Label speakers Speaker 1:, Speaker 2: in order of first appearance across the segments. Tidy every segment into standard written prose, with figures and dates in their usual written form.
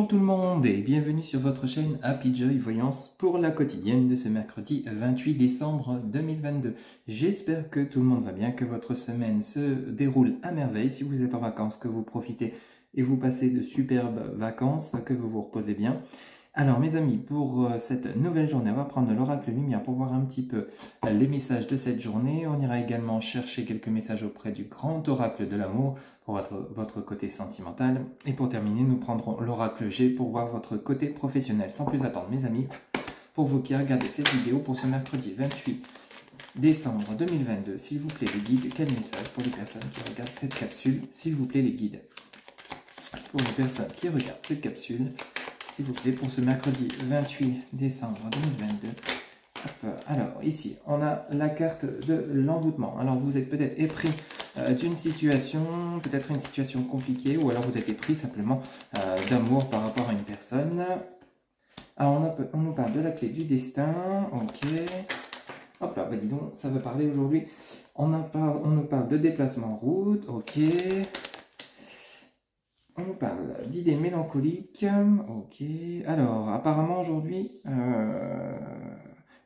Speaker 1: Bonjour tout le monde et bienvenue sur votre chaîne Happy Joy Voyance pour la quotidienne de ce mercredi 28 décembre 2022. J'espère que tout le monde va bien, que votre semaine se déroule à merveille. Si vous êtes en vacances, que vous profitez et vous passez de superbes vacances, que vous vous reposez bien. Alors mes amis, pour cette nouvelle journée, on va prendre l'oracle lumière pour voir un petit peu les messages de cette journée. On ira également chercher quelques messages auprès du grand oracle de l'amour pour votre côté sentimental. Et pour terminer, nous prendrons l'oracle G pour voir votre côté professionnel. Sans plus attendre mes amis, pour vous qui regardez cette vidéo pour ce mercredi 28 décembre 2022, s'il vous plaît les guides, quel message pour les personnes qui regardent cette capsule, s'il vous plaît les guides, pour les personnes qui regardent cette capsule, s'il vous plaît, pour ce mercredi 28 décembre 2022. Alors, ici, on a la carte de l'envoûtement. Alors, vous êtes peut-être épris d'une situation, peut-être une situation compliquée, ou alors vous êtes épris simplement d'amour par rapport à une personne. Alors, on nous parle de la clé du destin. Ok. Hop là, bah dis donc, ça veut parler aujourd'hui. On nous parle de déplacement en route. Ok. On nous parle d'idées mélancoliques. Ok. Alors, apparemment aujourd'hui,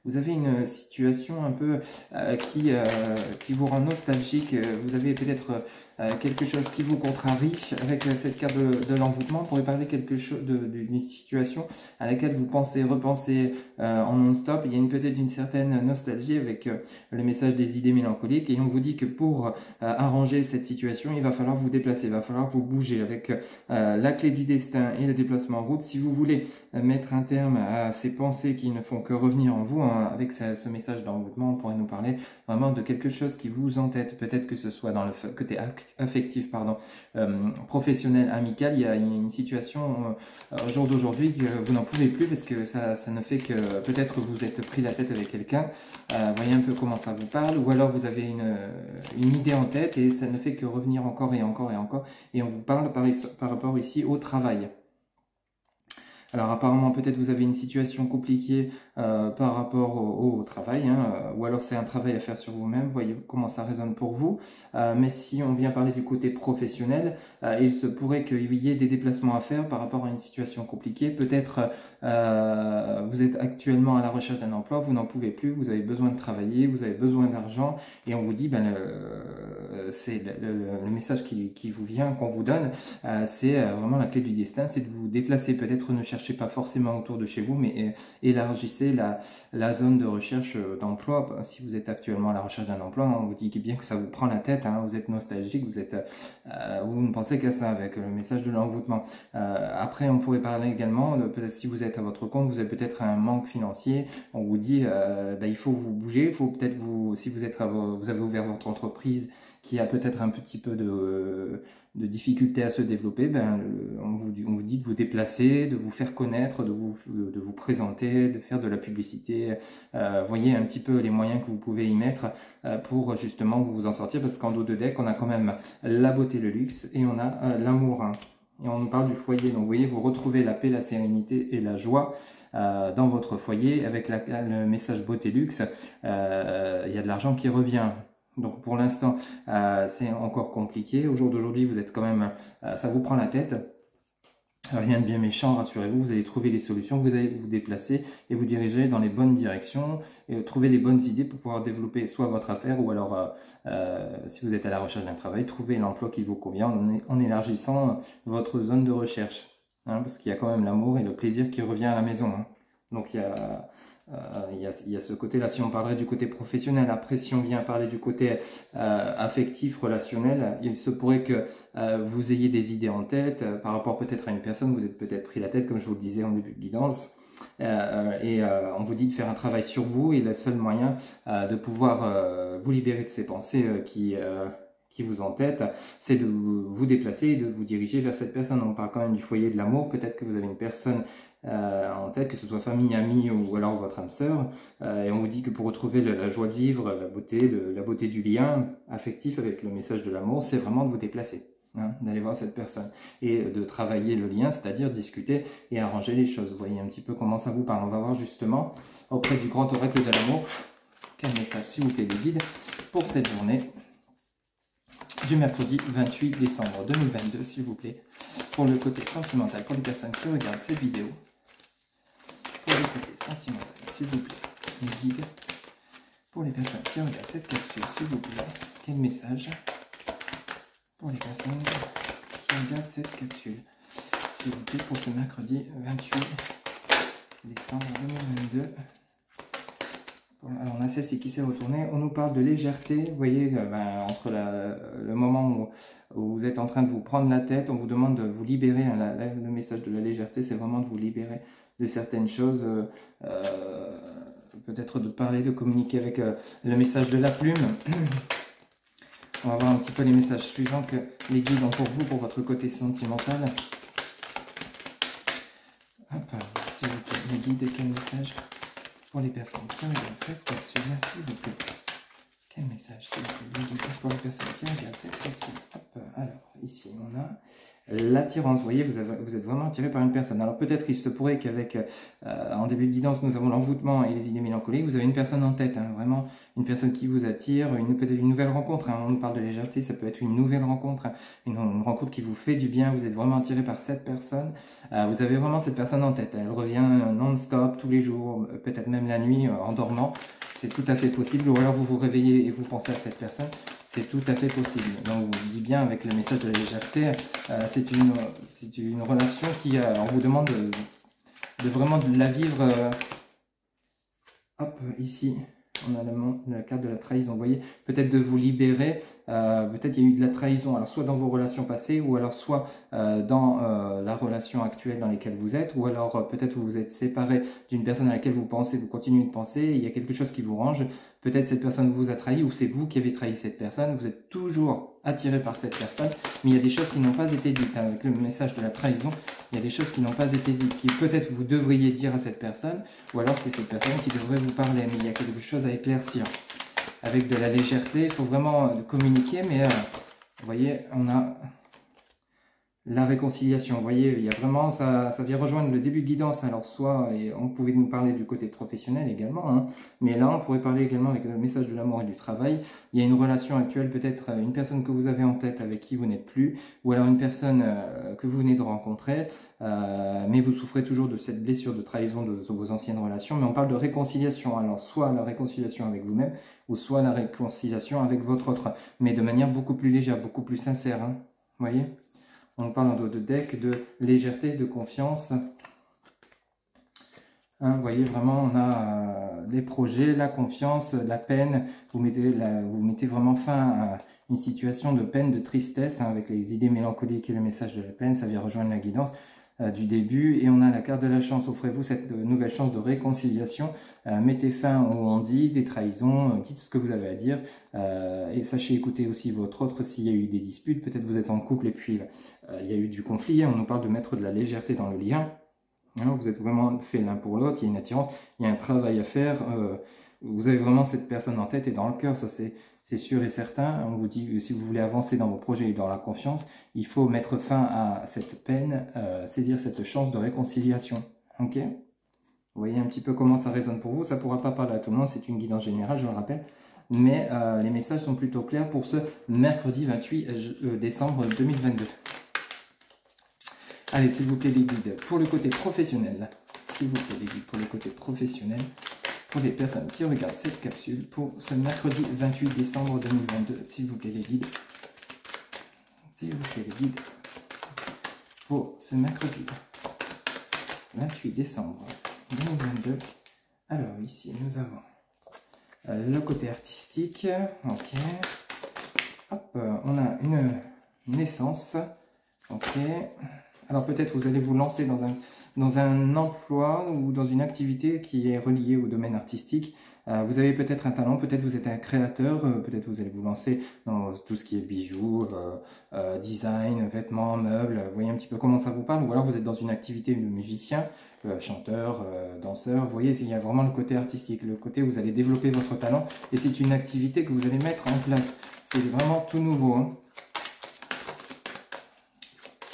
Speaker 1: vous avez une situation un peu qui vous rend nostalgique. Vous avez peut-être quelque chose qui vous contrarie. Avec cette carte de l'envoûtement, on pourrait parler quelque chose d'une situation à laquelle vous pensez, repensez en non-stop. Il y a peut-être une certaine nostalgie avec le message des idées mélancoliques. Et on vous dit que pour arranger cette situation, il va falloir vous déplacer, il va falloir vous bouger avec la clé du destin et le déplacement en route. Si vous voulez mettre un terme à ces pensées qui ne font que revenir en vous, hein, avec ce message d'envoûtement, on pourrait nous parler vraiment de quelque chose qui vous entête. Peut-être que ce soit dans le côté affectif, pardon, professionnel, amical. Il y a une situation au jour d'aujourd'hui que vous n'en pouvez plus parce que ça ne fait que peut-être vous êtes pris la tête avec quelqu'un. Voyez un peu comment ça vous parle, ou alors vous avez une idée en tête et ça ne fait que revenir encore et encore et encore. Et on vous parle par rapport ici au travail. Alors apparemment peut-être vous avez une situation compliquée par rapport au travail, hein, ou alors c'est un travail à faire sur vous-même, voyez comment ça résonne pour vous. Mais si on vient parler du côté professionnel, il se pourrait qu'il y ait des déplacements à faire par rapport à une situation compliquée. Peut-être vous êtes actuellement à la recherche d'un emploi, vous n'en pouvez plus, vous avez besoin de travailler, vous avez besoin d'argent, et on vous dit, ben, c'est le message qui vous vient, qu'on vous donne, c'est vraiment la clé du destin, c'est de vous déplacer. Peut-être ne cherchez pas forcément autour de chez vous, mais élargissez la zone de recherche d'emploi. Si vous êtes actuellement à la recherche d'un emploi, on vous dit bien que ça vous prend la tête, hein, vous êtes nostalgique, vous ne pensez qu'à ça avec le message de l'envoûtement. Après, on pourrait parler également, peut-être si vous êtes à votre compte, vous avez peut-être un manque financier, on vous dit il faut vous bouger, il faut peut-être si vous avez ouvert votre entreprise qui a peut-être un petit peu de difficulté à se développer, on vous dit de vous déplacer, de vous faire connaître, de vous présenter, de faire de la publicité. Voyez un petit peu les moyens que vous pouvez y mettre pour justement vous en sortir, parce qu'en dos de deck, on a quand même la beauté, le luxe, et on a l'amour. Hein. Et on nous parle du foyer, donc vous voyez, vous retrouvez la paix, la sérénité et la joie dans votre foyer. Avec le message beauté luxe, il y a de l'argent qui revient. Donc pour l'instant, c'est encore compliqué. Au jour d'aujourd'hui, vous êtes quand même, ça vous prend la tête. Rien de bien méchant, rassurez-vous, vous allez trouver les solutions, vous allez vous déplacer et vous diriger dans les bonnes directions et trouver les bonnes idées pour pouvoir développer soit votre affaire, ou alors si vous êtes à la recherche d'un travail, trouver l'emploi qui vous convient en élargissant votre zone de recherche. Hein, parce qu'il y a quand même l'amour et le plaisir qui revient à la maison. Hein. Donc il y a ce côté-là, si on parlerait du côté professionnel. Après, si on vient parler du côté affectif, relationnel, il se pourrait que vous ayez des idées en tête par rapport peut-être à une personne, vous êtes peut-être pris la tête, comme je vous le disais en début de guidance, on vous dit de faire un travail sur vous, et le seul moyen de pouvoir vous libérer de ces pensées qui vous entêtent, c'est de vous déplacer et de vous diriger vers cette personne. On parle quand même du foyer de l'amour. Peut-être que vous avez une personne en tête, que ce soit famille, amis ou alors votre âme sœur, et on vous dit que pour retrouver la joie de vivre, la beauté du lien affectif avec le message de l'amour, c'est vraiment de vous déplacer, hein, d'aller voir cette personne et de travailler le lien, c'est-à-dire discuter et arranger les choses. Vous voyez un petit peu comment ça vous parle. On va voir justement auprès du grand oracle de l'amour quel message, s'il vous plaît, les guides pour cette journée. du mercredi 28 décembre 2022, s'il vous plaît, pour le côté sentimental, pour les personnes qui regardent cette vidéo. Pour le côté sentimental, s'il vous plaît, les guides. Pour les personnes qui regardent cette capsule, s'il vous plaît, quel message pour les personnes qui regardent cette capsule, s'il vous plaît, pour ce mercredi 28 décembre 2022. Alors on a celle-ci qui s'est retournée, on nous parle de légèreté, vous voyez, entre le moment où vous êtes en train de vous prendre la tête, on vous demande de vous libérer, hein, le message de la légèreté, c'est vraiment de vous libérer de certaines choses, peut-être de parler, de communiquer avec le message de la plume. On va voir un petit peu les messages suivants que les guides ont pour vous, pour votre côté sentimental. Hop, s'il vous plaît, les guides, quel message pour les personnes qui regardent cette capsule, s'il vous plaît. Quel message, s'il vous plaît, les guides pour les personnes qui regardent cette capsule. Hop, alors, ici, on a l'attirance. Vous voyez, vous êtes vraiment attiré par une personne. Alors, peut-être il se pourrait qu'avec, en début de guidance, nous avons l'envoûtement et les idées mélancoliques. Vous avez une personne en tête, hein, vraiment une personne qui vous attire, peut-être une nouvelle rencontre. Hein, on nous parle de légèreté, ça peut être une nouvelle rencontre, hein, une rencontre qui vous fait du bien. Vous êtes vraiment attiré par cette personne. Vous avez vraiment cette personne en tête. Elle revient non-stop, tous les jours, peut-être même la nuit, en dormant. C'est tout à fait possible. Ou alors vous vous réveillez et vous pensez à cette personne. C'est tout à fait possible. Donc, vous dit bien avec le message de la légèreté, c'est une relation qui, on vous demande de vraiment de la vivre. Hop, ici, on a la carte de la trahison. Vous voyez, peut-être de vous libérer. Peut-être il y a eu de la trahison, alors soit dans vos relations passées, ou alors soit dans la relation actuelle dans laquelle vous êtes, ou alors peut-être vous vous êtes séparé d'une personne à laquelle vous pensez, vous continuez de penser, et il y a quelque chose qui vous range. Peut-être cette personne vous a trahi, ou c'est vous qui avez trahi cette personne. Vous êtes toujours attiré par cette personne, mais il y a des choses qui n'ont pas été dites. Avec le message de la trahison, il y a des choses qui n'ont pas été dites, qui peut-être vous devriez dire à cette personne, ou alors c'est cette personne qui devrait vous parler, mais il y a quelque chose à éclaircir. Avec de la légèreté, il faut vraiment communiquer, mais vous voyez, on a la réconciliation. Vous voyez, il y a vraiment, ça vient rejoindre le début de guidance. Alors soit, et on pouvait nous parler du côté professionnel également, hein, mais là on pourrait parler également avec le message de l'amour et du travail. Il y a une relation actuelle, peut-être une personne que vous avez en tête avec qui vous n'êtes plus, ou alors une personne que vous venez de rencontrer, mais vous souffrez toujours de cette blessure de trahison de vos anciennes relations. Mais on parle de réconciliation, alors soit la réconciliation avec vous-même, ou soit la réconciliation avec votre autre, mais de manière beaucoup plus légère, beaucoup plus sincère, hein, vous voyez. On parle en dos de deck de légèreté, de confiance. Hein, vous voyez, vraiment, on a les projets, la confiance, la peine. Vous mettez vraiment fin à une situation de peine, de tristesse, hein, avec les idées mélancoliques et le message de la peine. Ça vient rejoindre la guidance du début. Et on a la carte de la chance. Offrez-vous cette nouvelle chance de réconciliation. Mettez fin où on dit des trahisons. Dites ce que vous avez à dire. Et sachez écouter aussi votre autre s'il y a eu des disputes. Peut-être vous êtes en couple et puis il y a eu du conflit. On nous parle de mettre de la légèreté dans le lien. Hein, vous êtes vraiment fait l'un pour l'autre. Il y a une attirance. Il y a un travail à faire. Vous avez vraiment cette personne en tête et dans le cœur. Ça, c'est sûr et certain. On vous dit, si vous voulez avancer dans vos projets et dans la confiance, il faut mettre fin à cette peine, saisir cette chance de réconciliation. Ok ? Vous voyez un petit peu comment ça résonne pour vous. Ça ne pourra pas parler à tout le monde, c'est une guidance générale, je le rappelle. Mais les messages sont plutôt clairs pour ce mercredi 28 décembre 2022. Allez, s'il vous plaît, les guides, pour le côté professionnel. S'il vous plaît, les guides, pour le côté professionnel. Pour les personnes qui regardent cette capsule pour ce mercredi 28 décembre 2022. S'il vous plaît, les guides. S'il vous plaît, les guides. Pour ce mercredi 28 décembre 2022. Alors, ici, nous avons le côté artistique. Ok. Hop, on a une naissance. Ok. Alors, peut-être vous allez vous lancer dans un emploi ou dans une activité qui est reliée au domaine artistique. Vous avez peut-être un talent, peut-être vous êtes un créateur, peut-être vous allez vous lancer dans tout ce qui est bijoux, design, vêtements, meubles. Vous voyez un petit peu comment ça vous parle. Ou alors vous êtes dans une activité de musicien, chanteur, danseur. Vous voyez, il y a vraiment le côté artistique, le côté où vous allez développer votre talent. Et c'est une activité que vous allez mettre en place. C'est vraiment tout nouveau. Hein.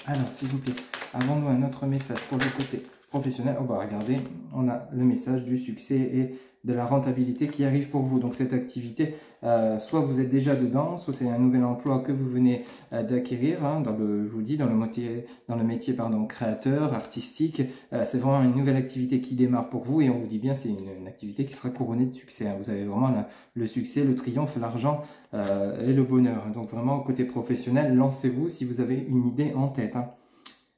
Speaker 1: Alors, s'il vous plaît, avons-nous un autre message pour le côté professionnel, oh bah regardez, on a le message du succès et de la rentabilité qui arrive pour vous. Donc cette activité, soit vous êtes déjà dedans, soit c'est un nouvel emploi que vous venez d'acquérir, hein, je vous dis, dans le métier pardon, créateur, artistique. C'est vraiment une nouvelle activité qui démarre pour vous et on vous dit bien, c'est une activité qui sera couronnée de succès. Hein. Vous avez vraiment le succès, le triomphe, l'argent et le bonheur. Donc vraiment, côté professionnel, lancez-vous si vous avez une idée en tête. Hein.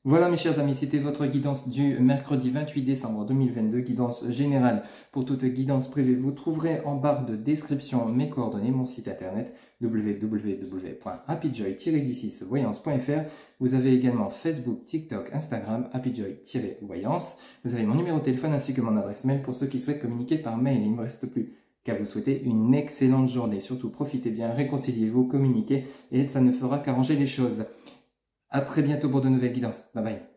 Speaker 1: Voilà mes chers amis, c'était votre guidance du mercredi 28 décembre 2022, guidance générale. Pour toute guidance privée, vous trouverez en barre de description mes coordonnées, mon site internet www.happyjoy-voyance.fr. Vous avez également Facebook, TikTok, Instagram, happyjoy-voyance. Vous avez mon numéro de téléphone ainsi que mon adresse mail pour ceux qui souhaitent communiquer par mail. Il ne me reste plus qu'à vous souhaiter une excellente journée. Surtout, profitez bien, réconciliez-vous, communiquez et ça ne fera qu'arranger les choses. À très bientôt pour de nouvelles guidances. Bye bye.